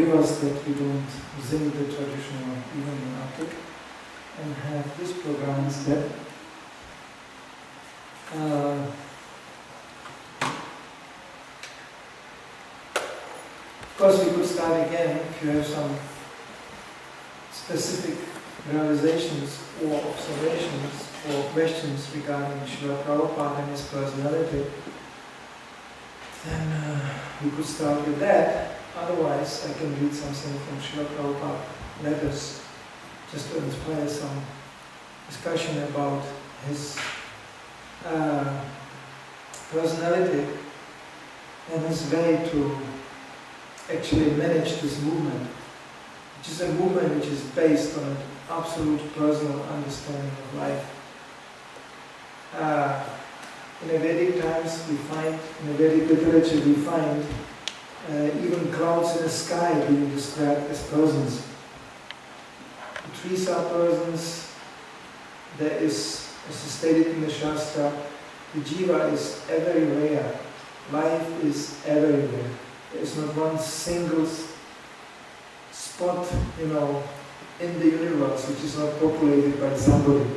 forgive us that we don't sing the traditional evening artik and have this program instead. Of course, we could start again if you have some specific realizations or observations or questions regarding Srila Prabhupada and his personality. Then we could start with that. Otherwise, I can read something from Srila Prabhupada letters just to inspire some discussion about his personality and his way to actually manage this movement, which is a movement which is based on an absolute personal understanding of life. In the Vedic times we find, in the Vedic literature we find even clouds in the sky being described as persons. The trees are persons. There is, as is stated in the Shastra, the jiva is everywhere. Life is everywhere. There is not one single spot, in the universe which is not populated by somebody.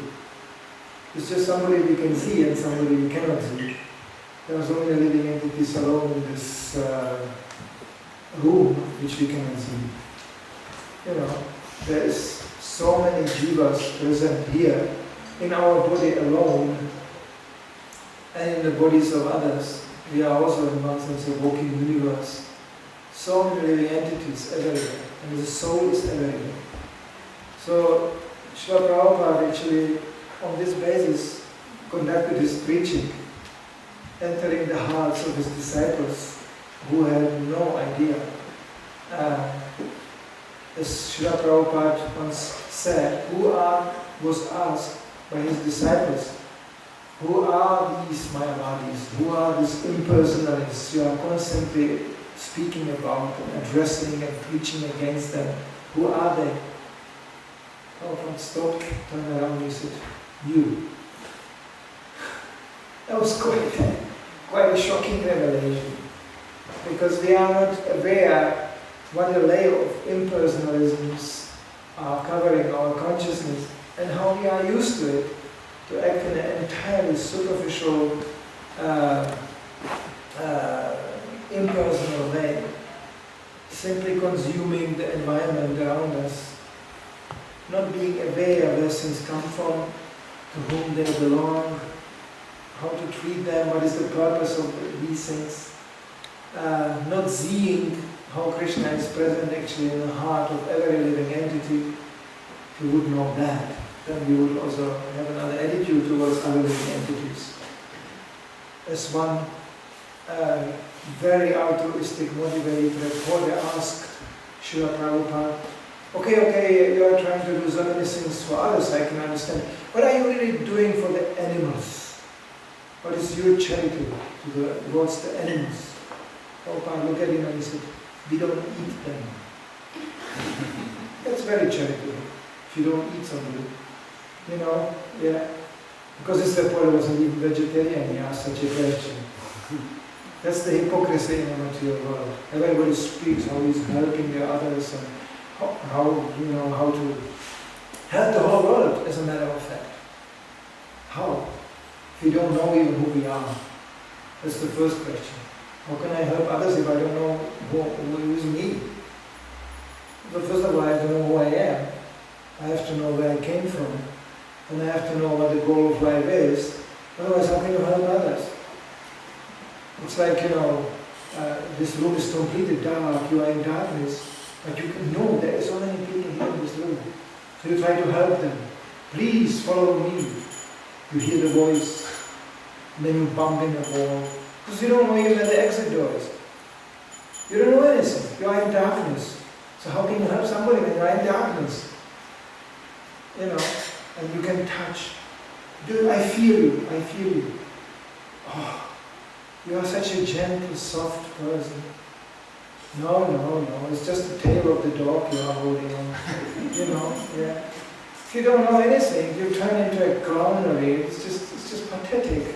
It's just somebody we can see and somebody we cannot see. There are so many living entities alone in this room which we cannot see. There is so many jivas present here in our body alone and in the bodies of others. We are also in one sense a walking universe. So many living entities everywhere, and the soul is everywhere. So Srila Prabhupada actually, on this basis, conducted his preaching, entering the hearts of his disciples who had no idea. As Srila Prabhupada once said, was asked by his disciples, who are these Mayavadis? Who are these impersonalists you are constantly speaking about and addressing and preaching against them? Who are they? Prabhupada stopped, turned around and said, you. That was quite a shocking revelation, because we are not aware what a layer of impersonalisms are covering our consciousness and how we are used to it, to act in an entirely superficial, impersonal way, simply consuming the environment around us, not being aware where things come from, to whom they belong, how to treat them, what is the purpose of these things, not seeing how Krishna is present actually in the heart of every living entity. If you would know that, then we would also have another attitude towards other living entities. As one very altruistic, motivated reporter asked Srila Prabhupada, okay, you are trying to do so many things for others, I can understand. What are you really doing for the animals? What is your charity towards the animals? Prabhupada looked at him and he said, we don't eat them. That's very charitable. If you don't eat somebody, Because this reporter wasn't even vegetarian, he asked such a question. That's the hypocrisy in the material world. Everybody speaks how he's helping the others and how to help the whole world, as a matter of fact. How? If we don't know even who we are. That's the first question. How can I help others if I don't know who is me? But first of all, I have to know who I am. I have to know where I came from. And I have to know what the goal of life is. Otherwise, how can you help others? It's like, this room is completely dark, you are in darkness, but you can know there are so many people here in this room. So you try to help them. Please follow me. You hear the voice, and then you bump in the wall. Because you don't know even where the exit door is. You don't know anything. You are in darkness. So how can you help somebody when you are in darkness? And you can touch. Dude, I feel you. Oh, you are such a gentle, soft person. No, it's just the tail of the dog you are holding on. If you don't know anything, you turn into a clownery. It's just pathetic.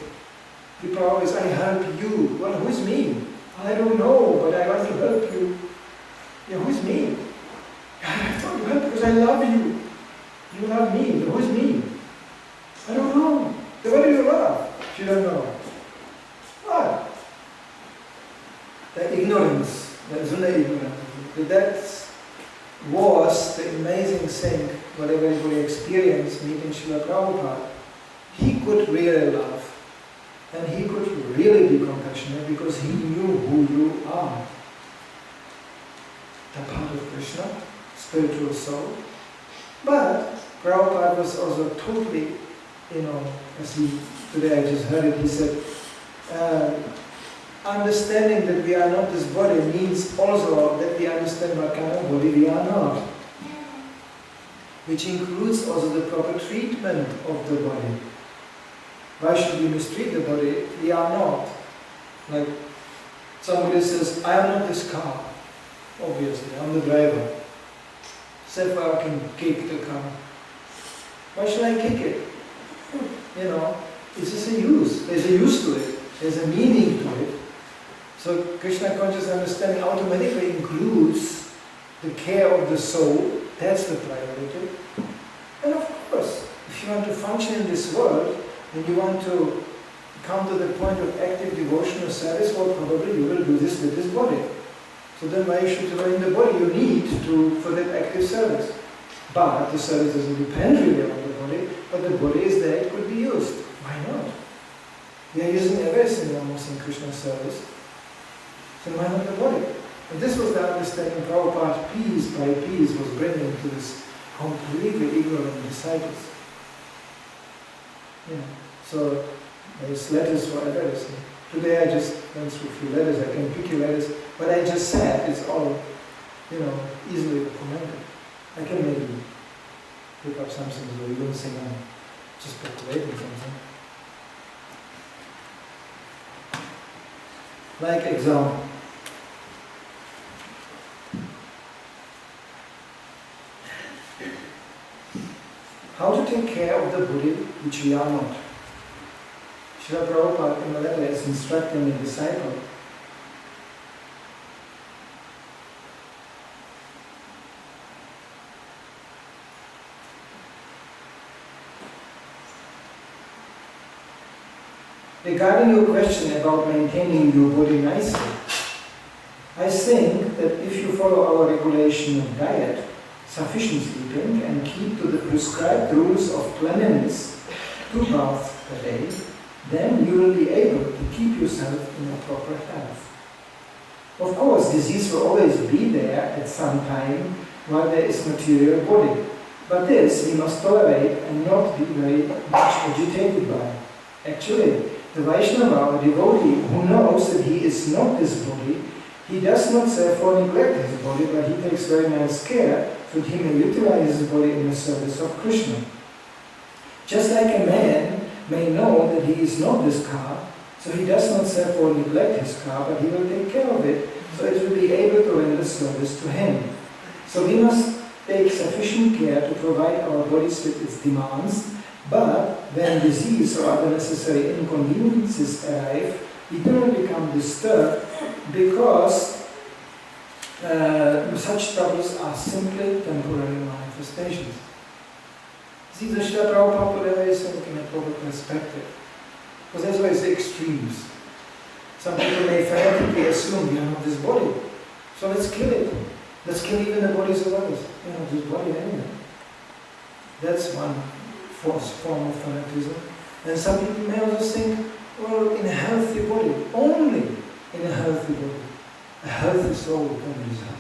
People always, I help you. Well, who's me? I don't know, but I want to help you. Who's me? the ignorance, the Zuna ignorance. That was the amazing thing, what everybody experienced meeting Srila Prabhupada. He could really love, and he could really be compassionate because he knew who you are. The part of Krishna, spiritual soul. But Prabhupada was also totally, as today I just heard it, he said, understanding that we are not this body means also that we understand what kind of body we are not. Which includes also the proper treatment of the body. Why should we mistreat the body? We are not. Like somebody says, I am not this car. Obviously, I'm the driver. Therefore I can kick the car. Why should I kick it? It's just a use. There's a use to it. There's a meaning to it. So Krishna conscious understanding automatically includes the care of the soul. That's the priority. And of course, if you want to function in this world, and you want to come to the point of active devotional service, well, probably you will do this with this body. So then why should you in the body you need for that active service? But the service doesn't depend really on the body, but the body is there, it could be used. Why not? We are using everything almost in Krishna's service. So why not the body? And this was the understanding Prabhupada piece by piece was bringing to this completely ignorant disciples. So there's letters for everything. Today I just went through a few letters, I can pick your letters. What I just said is all, easily documented. I can maybe pick up something so you don't think I'm just speculating something. Like example. How to take care of the body which we are not. Srila Prabhupada in the letter is instructing a disciple. Regarding your question about maintaining your body nicely, I think that if you follow our regulation of diet, sufficient sleeping, and keep to the prescribed rules of cleanliness, 2 baths per day, then you will be able to keep yourself in a proper health. Of course, disease will always be there at some time while there is material body, but this we must tolerate and not be very much agitated by. Actually, the Vaishnava or devotee who knows that he is not this body, he does not therefore neglect his body, but he takes very nice care that he may utilize his body in the service of Krishna. Just like a man may know that he is not this car, so he does not therefore neglect his car, but he will take care of it, so it will be able to render service to him. So we must take sufficient care to provide our bodies with its demands, but when disease or other necessary inconveniences arrive, we do not become disturbed because such troubles are simply temporary manifestations. See, the Srila Prabhupada put everything in a proper perspective. Because there's always the extremes. Some people may fanatically assume we are not this body. So let's kill it. Let's kill even the bodies of others. We are not this body anyway. That's one form of fanaticism. And some people may also think, well, in a healthy body, only in a healthy body, a healthy soul can result.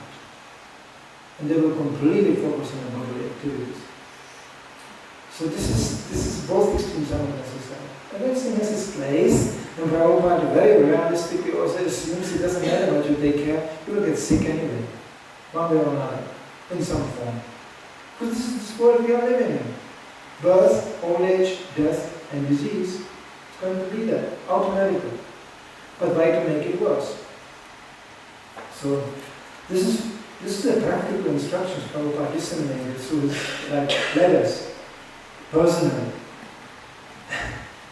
And they will completely focus on the bodily activities. So this is both extremes are necessary. Everything has its place, and Prabhupada very realistically also assumes it doesn't matter what you take care, you will get sick anyway, one way or another, in some form. Because this is this world we are living in. Birth, old age, death, and disease is going to be there, automatically. But why to make it worse? So this is the practical instructions Prabhupada disseminated through his letters. Personally.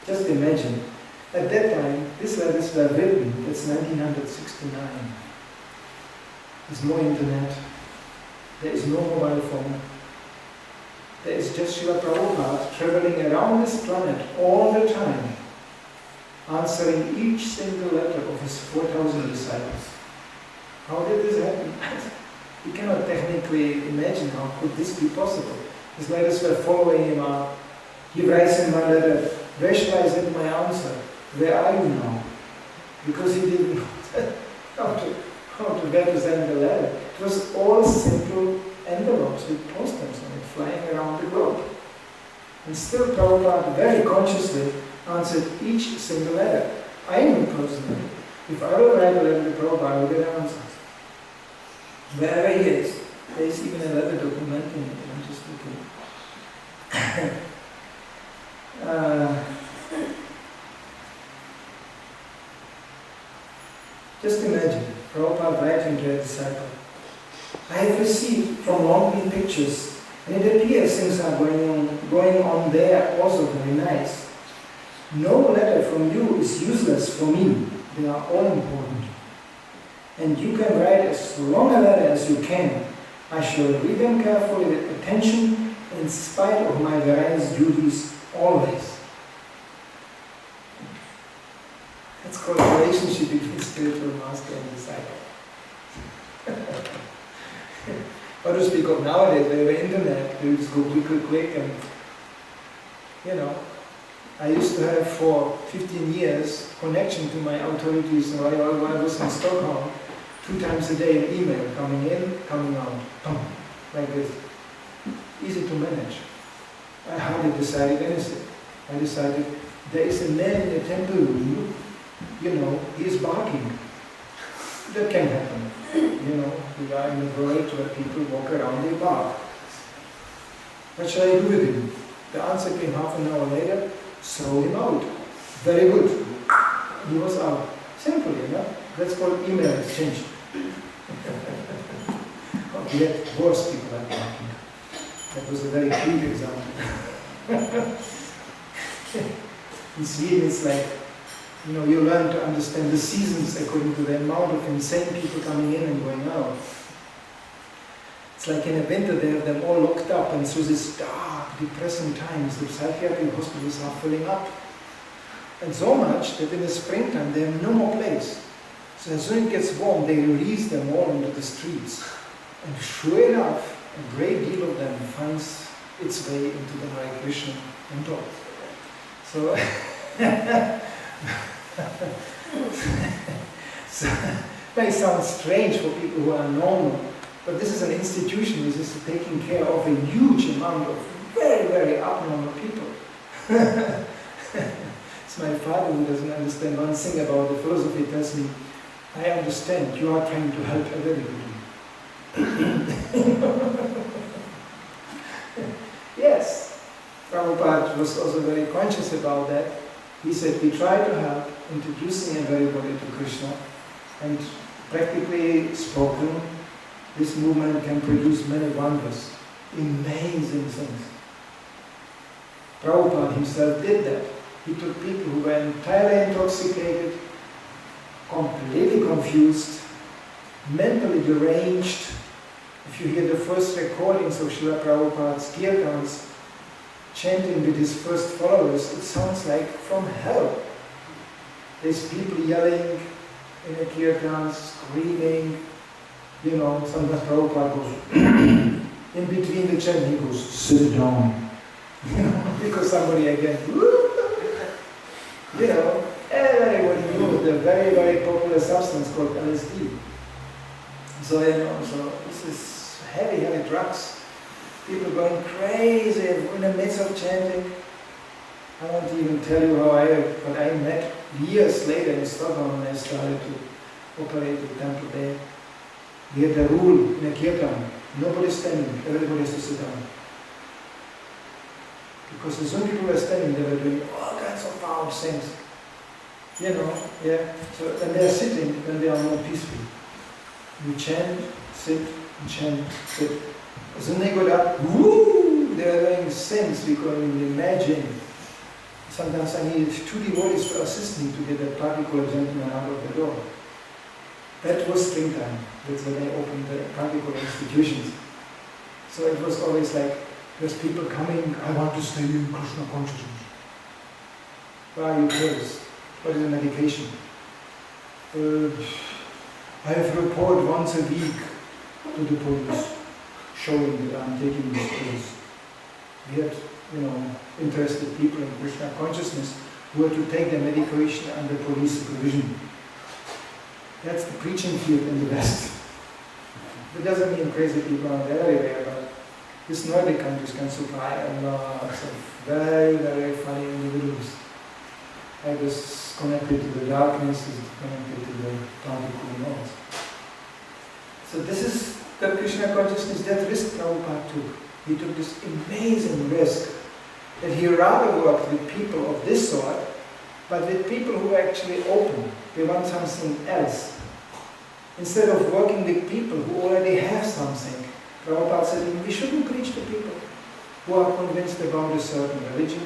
Just imagine, at that time, these letters were written, that's 1969. There's no internet, there is no mobile phone, there is just Srila Prabhupada traveling around this planet all the time, answering each single letter of his 4,000 disciples. How did this happen? You cannot technically imagine how could this be possible. His letters were following him up. He writes in one letter, where shall I send my answer? Where are you now? Because he didn't know how to represent the letter. It was all simple envelopes with postmarks on it flying around the globe. And still Prabhupada very consciously answered each single letter. I knew personally, if I will write a letter to Prabhupada, I will get an answer. Wherever he is, there is even a letter documenting it. I'm just looking. Just imagine, Prabhupada writing to a disciple. I have received from Longpin pictures, and it appears things are going on there also very nice. No letter from you is useless for me. They are all important. And you can write as long a letter as you can. I shall read them carefully with attention, in spite of my various duties, always. That's called a relationship between spiritual master and disciple. Or to speak of nowadays, we have internet, we just go quick, and I used to have for 15 years connection to my authorities while I was in Stockholm, 2 times a day an email coming in, coming out, like this. Easy to manage. I hardly decided anything. I decided there is a man in the temple room, he is barking. That can happen. We are in a world where people walk around, they bark. What shall I do with him? The answer came half an hour later, throw him out. Very good. He was out. Simple, That's called email exchange. Yet worse people are barking. That was a very crude example. In Sweden it's like, you learn to understand the seasons according to the amount of insane people coming in and going out. It's like in a winter they have them all locked up, and through this dark, depressing times the psychiatric hospitals are filling up. And so much that in the springtime they have no more place. So as soon as it gets warm, they release them all into the streets. And sure enough, a great deal of them finds its way into the Hare Krishna and talk. So, so it may sound strange for people who are normal, but this is an institution which is taking care of a huge amount of very, very abnormal people. It's my father who doesn't understand one thing about the philosophy. He tells me, I understand, you are trying to help everybody. Yes, Prabhupada was also very conscious about that. He said, we try to help introducing everybody to Krishna, and practically spoken, this movement can produce many wonders, amazing things. Prabhupada himself did that. He took people who were entirely intoxicated, completely confused, mentally deranged. If you hear the first recordings of Srila Prabhupada's kirtans, chanting with his first followers, it sounds like from hell. There's people yelling in the kirtans, screaming, sometimes Prabhupada goes, in between the chant he goes, sit down. Because somebody again, everybody knew the very, very popular substance called LSD. So, so this is heavy, heavy drugs. People going crazy in the midst of chanting. I won't even tell you but I met years later in Stockholm when I started to operate the temple there. We had a rule in a kirtan, nobody standing, everybody has to sit down. Because as soon as people were standing, they were doing all kinds of foul things. So when they are sitting, then they are more peaceful. You chant, sit, chant, sit. As soon as they got up, they are doing things we couldn't even imagine. Sometimes I need 2 devotees to assist me to get a particular gentleman out of the door. That was springtime. That's when they opened the particular institutions. So it was always like, there's people coming, I want to stay in Krishna consciousness. Why are you close? What is the medication? I have a report once a week to the police, showing that I'm taking this case. We had, interested people in Krishna consciousness who had to take their medication under police supervision. That's the preaching field in the West. It doesn't mean crazy people are everywhere, but these Nordic countries can supply lots of very, very funny individuals. I was connected to the darkness, is connected to the particle nodes. So this is the Krishna consciousness, that risk Prabhupada took. He took this amazing risk that he rather worked with people of this sort, but with people who are actually open. They want something else. Instead of working with people who already have something, Prabhupada said, we shouldn't preach to people who are convinced about a certain religion.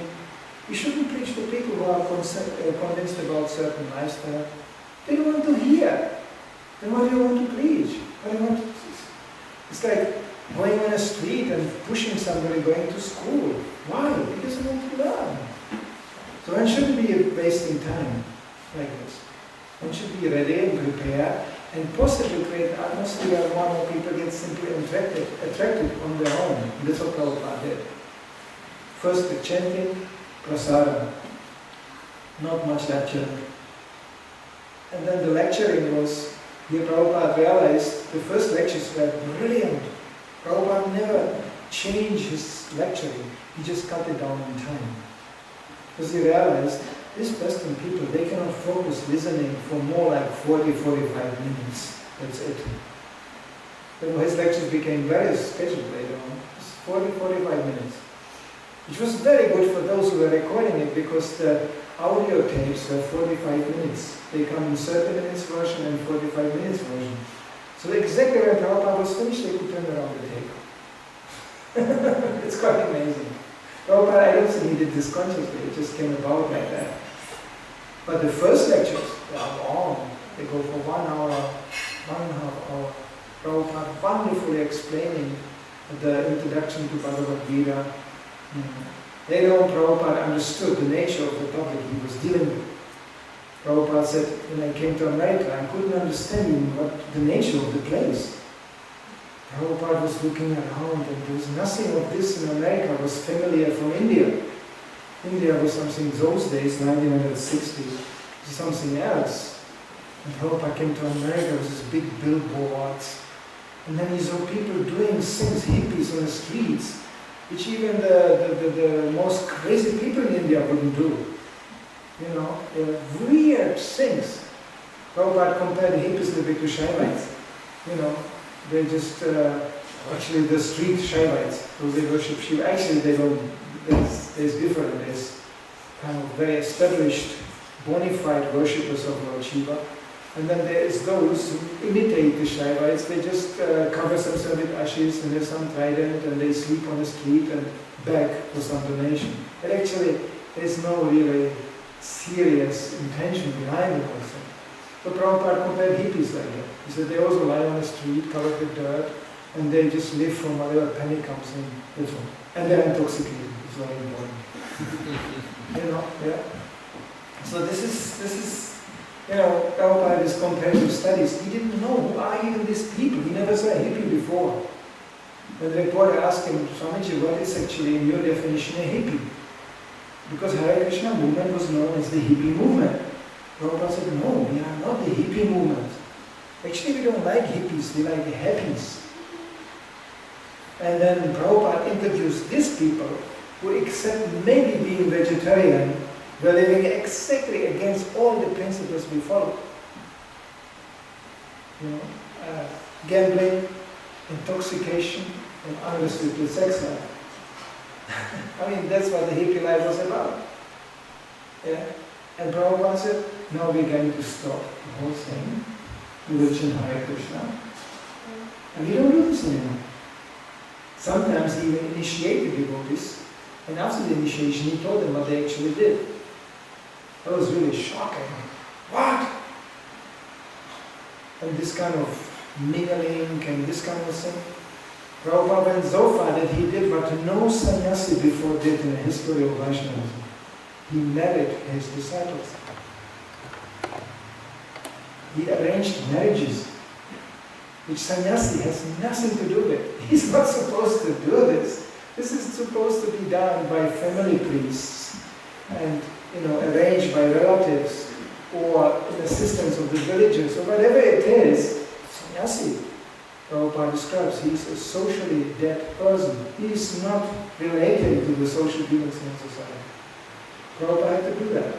We shouldn't preach to people who are convinced about certain lifestyle. They don't want to hear. Then what do you want to preach? It's like going on a street and pushing somebody going to school. Why? He doesn't want to learn. So one shouldn't be wasting time like this. One should be ready and prepared and possibly create an atmosphere where more people get simply attracted on their own. And that's what Prabhupada did. First the chanting, prasadam, not much lecturing. And then the lecturing was, here Prabhupada realized the first lectures were brilliant. Prabhupada never changed his lecturing, he just cut it down in time. Because he realized these Western people, they cannot focus listening for more like 40-45 minutes. That's it. Then his lectures became very scheduled later on. 40-45 minutes. Which was very good for those who were recording it because the audio tapes were 45 minutes. They come in 30 minutes version and 45 minutes version. So exactly when Prabhupada was finished, they could turn around the tape. It's quite amazing. Prabhupada, I don't think he did this consciously, it just came about like that. But the first lectures, they are long. They go for 1 hour, 1.5 hour. Prabhupada wonderfully explaining the introduction to Bhagavad Gita. Later on, Prabhupada understood the nature of the topic he was dealing with. Prabhupada said, when I came to America, I couldn't understand what the nature of the place. Prabhupada was looking around and there was nothing of this in America was familiar from India. India was something those days, 1960s, something else. And Prabhupada came to America with these big billboards. And then he saw people doing things, hippies on the streets, which even the most crazy people in India wouldn't do. Weird things. Prabhupada compared the hippies a little bit to Shaivites. They just, actually the street Shaivites, those they worship Shiva. Actually they don't, there's different, there's kind of very established, bona fide worshippers of Lord Shiva. And then there is those who imitate the Shaivites, they just cover themselves with ashes and there's some trident and they sleep on the street and beg for some donation. But actually there's no really serious intention behind it also. But Prabhupada compared hippies like that. He said they also lie on the street covered with dirt and they just live from whatever penny comes in. That's all. And they're intoxicated. It's very important. Yeah. So this is Prabhupada is comparative studies. He didn't know who are even these people. He never saw a hippie before. When the reporter asked him, Swamiji, what is actually in your definition a hippie? Because Hare Krishna movement was known as the hippie movement. Prabhupada said, no, we are not the hippie movement. Actually, we don't like hippies, we like the happies. And then Prabhupada introduced these people who, except maybe being vegetarian, were living exactly against all the principles we follow. Gambling, intoxication, and unrestricted sex life. That's what the hippie life was about. Yeah? And Prabhupada said, now we're going to stop the whole thing. We will chant Hare Krishna. And we don't do this anymore. Sometimes he even initiated devotees, and after the initiation he told them what they actually did. That was really shocking. What? And this kind of mingling and this kind of thing. Prabhupada went so far that he did what no sannyasi before did in the history of Vaishnavism. He married his disciples. He arranged marriages which sannyasi has nothing to do with. He's not supposed to do this. This is supposed to be done by family priests and arranged by relatives or in assistance of the villagers or whatever it is. Sannyasi, Prabhupada describes, he's a socially dead person. He's not related to the social beings in society. Prabhupada had to do that.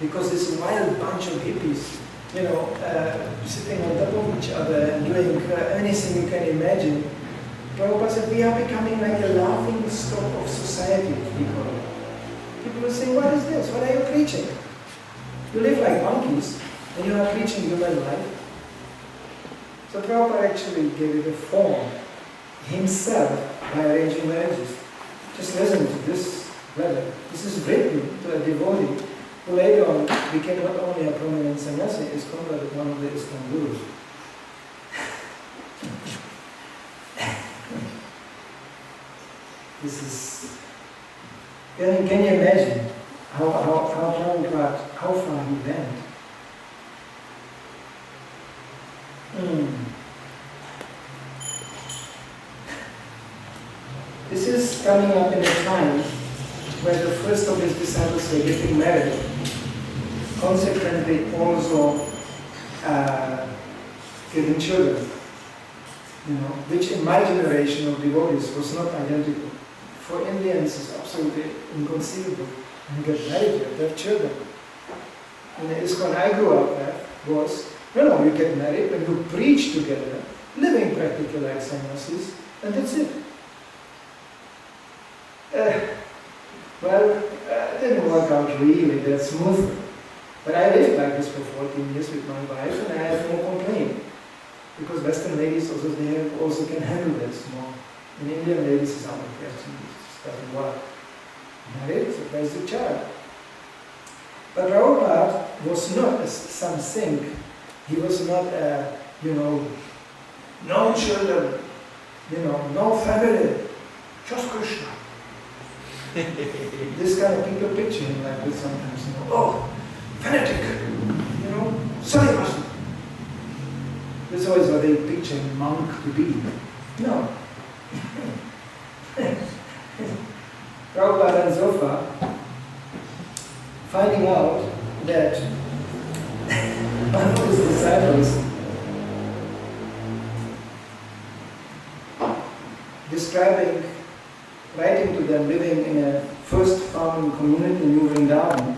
Because this wild bunch of hippies, sitting on top of each other and doing anything you can imagine, Prabhupada said, we are becoming like a laughing stock of society, people. People will say, what is this? What are you preaching? You live like monkeys, and you are preaching human life. So Prabhupada actually gave it a form himself by arranging marriages. Just listen to this letter. This is written to a devotee who later on became not only a prominent sannyasi, ISKCON, but one of the ISKCON gurus. This is, can you imagine how far he went? This is coming up in a time where the first of his disciples were getting married, consequently also getting children, which in my generation of devotees was not identical. For Indians, it's absolutely inconceivable. You get married, you have children. And the ISKCON I grew up at was, you get married when you preach together, living practically like sannyasis, and that's it. It didn't work out really that smoothly. But I lived like this for 14 years with my wife, and I have no complaint. Because Western ladies also can handle this more. In Indian ladies, it's out of question. It doesn't work. Married, so there's the child. But Prabhupada was not something. He was not no children, no family, just Krishna. This kind of people picture him like this sometimes. Fanatic, celibacy. This is always what they picture a monk to be. No. Prabhupada and Zofa, finding out that one of his disciples writing to them living in a first farming community in New Vrindavan,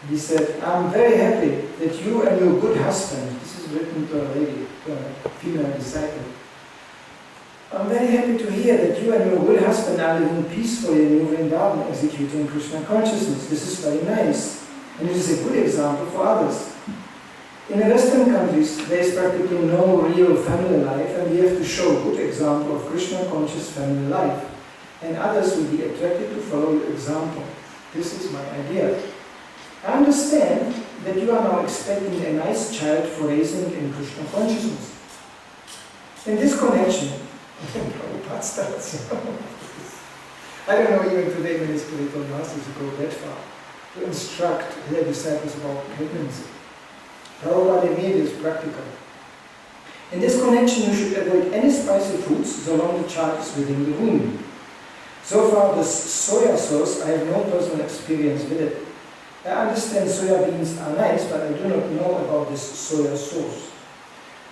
he said, I'm very happy that you and your good husband, this is written to a lady, to a female disciple, I'm very happy to hear that you and your good husband are living peacefully in New Vrindavan, executing Krishna consciousness. This is very nice, and it is a good example for others. In the Western countries, there is practically no real family life, and we have to show a good example of Krishna conscious family life, and others will be attracted to follow your example. This is my idea. I understand that you are now expecting a nice child for raising in Krishna consciousness. In this connection, Prabhupada starts. I don't know even today many spiritual masters who go that far to instruct their disciples about pregnancy. Prabhupada made is practical. In this connection, you should avoid any spicy foods so long the child is within the womb. So far, the soya sauce, I have no personal experience with it. I understand soya beans are nice, but I do not know about this soya sauce.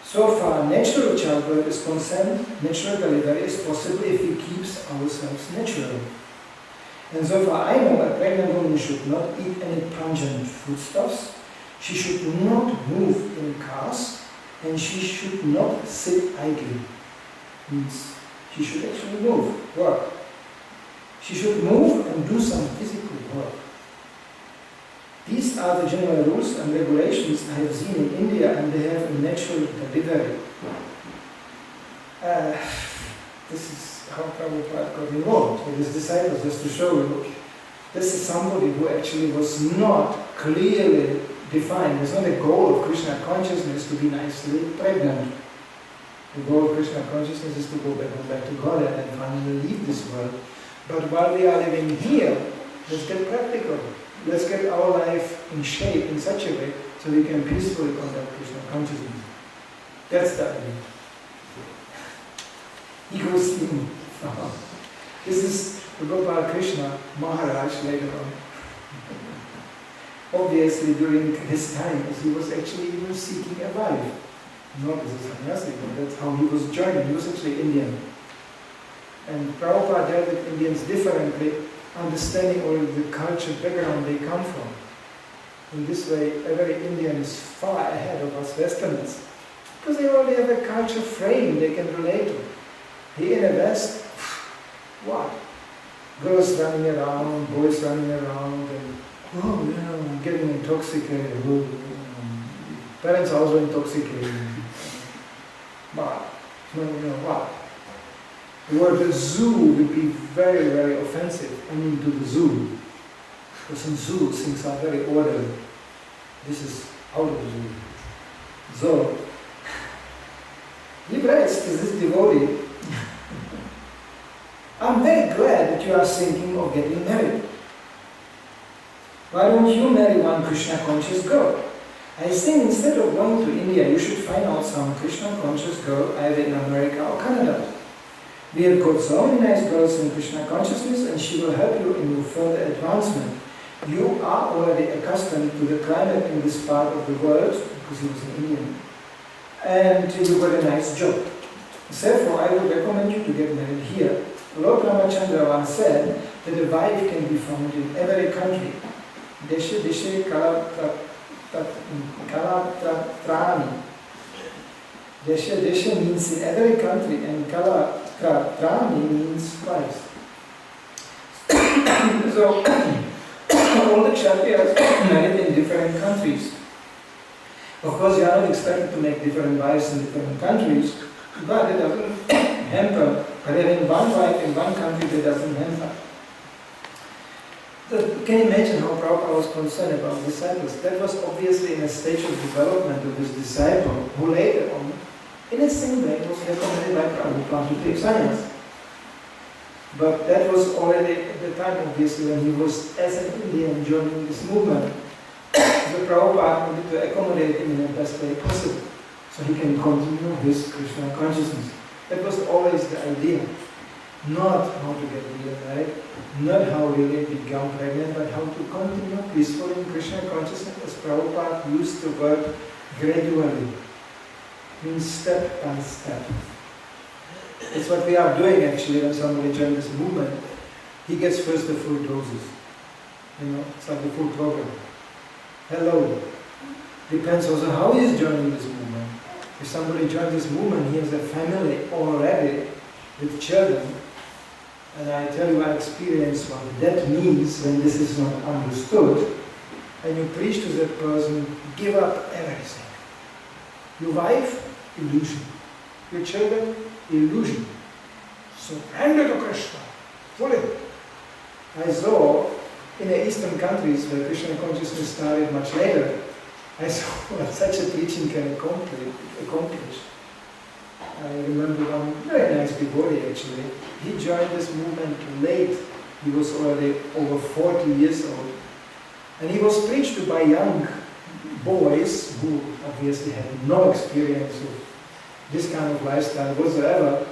So far, natural childbirth is concerned, natural delivery is possible if we keep ourselves natural. And so far I know a pregnant woman should not eat any pungent foodstuffs, she should not move in cars, and she should not sit idly. Means she should actually move, work. She should move and do some physical work. These are the general rules and regulations I have seen in India, and they have a natural delivery. This is how Prabhupada got involved with his disciples, just to show you. This is somebody who actually was not clearly defined. It's not a goal of Krishna consciousness to be nicely pregnant. The goal of Krishna consciousness is to go back to God and finally leave this world. But while we are living here, let's get practical. Let's get our life in shape in such a way so we can peacefully conduct Krishna consciousness. That's the idea. He goes in. This is Prabhupada Krishna Maharaj later on. Obviously, during his time, he was actually even seeking a wife. Not as a sannyasi, but that's how he was joining. He was actually Indian. And Prabhupada dealt with Indians differently, understanding all the culture background they come from. In this way, every Indian is far ahead of us Westerners, because they already have a culture frame they can relate to. Here in the West, what? Girls running around, boys running around, and getting intoxicated. Parents are also intoxicated. But, what? The word zoo would be very, very offensive, to the zoo. Because in zoos, things are very orderly. This is out of the zoo. So, he writes to this devotee, I'm very glad that you are thinking of getting married. Why don't you marry one Krishna conscious girl? I think instead of going to India, you should find out some Krishna conscious girl either in America or Canada. We have got so many nice girls in Krishna consciousness, and she will help you in your further advancement. You are already accustomed to the climate in this part of the world, because he was an Indian, and you got a nice job. Therefore, I would recommend you to get married here. Lord Ramachandra once said that a wife can be found in every country. Deshe deshe kalatrani. Deshe deshe means in every country, and kalatrani means wives. So, all the Kshatriyas married in different countries. Of course, you are not expected to make different wives in different countries, but it doesn't hamper. But having one wife in one country, that doesn't hamper. Can you imagine how Prabhupada was concerned about disciples? That was obviously in a stage of development of his disciple, who later on, in the same way, was recommended by Prabhupada to take sannyas. But that was already at the time, obviously, when he was, as an Indian, joining this movement. So Prabhupada wanted to accommodate him in the best way possible, so he can continue his Krishna consciousness. That was always the idea. Not how to get really married, not how really become pregnant, but how to continue peaceful in Krishna consciousness, as Prabhupada used the word gradually, means step by step. It's what we are doing actually when somebody joins this movement. He gets first the full doses. It's like the full program. Hello. Depends also how he is joining this movement. If somebody joins this movement, he has a family already with children. And I tell you, I experienced what that means when this is not understood. And you preach to that person, give up everything. Your wife, illusion. Your children, illusion. Surrender to Krishna, fully. I saw in the Eastern countries where Krishna consciousness started much later, I saw what such a preaching can accomplish. I remember one very nice devotee actually. He joined this movement late. He was already over 40 years old. And he was preached to by young boys who obviously had no experience of this kind of lifestyle whatsoever.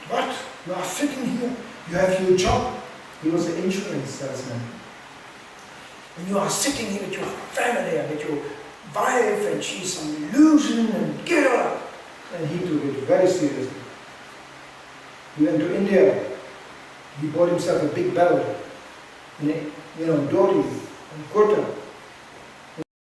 What? You are sitting here. You have your job. He was an insurance salesman. And you are sitting here with your family and with your wife, and she's an illusion, and give it up. And he took it very seriously. He went to India. He bought himself a big belt, dhoti and kurta.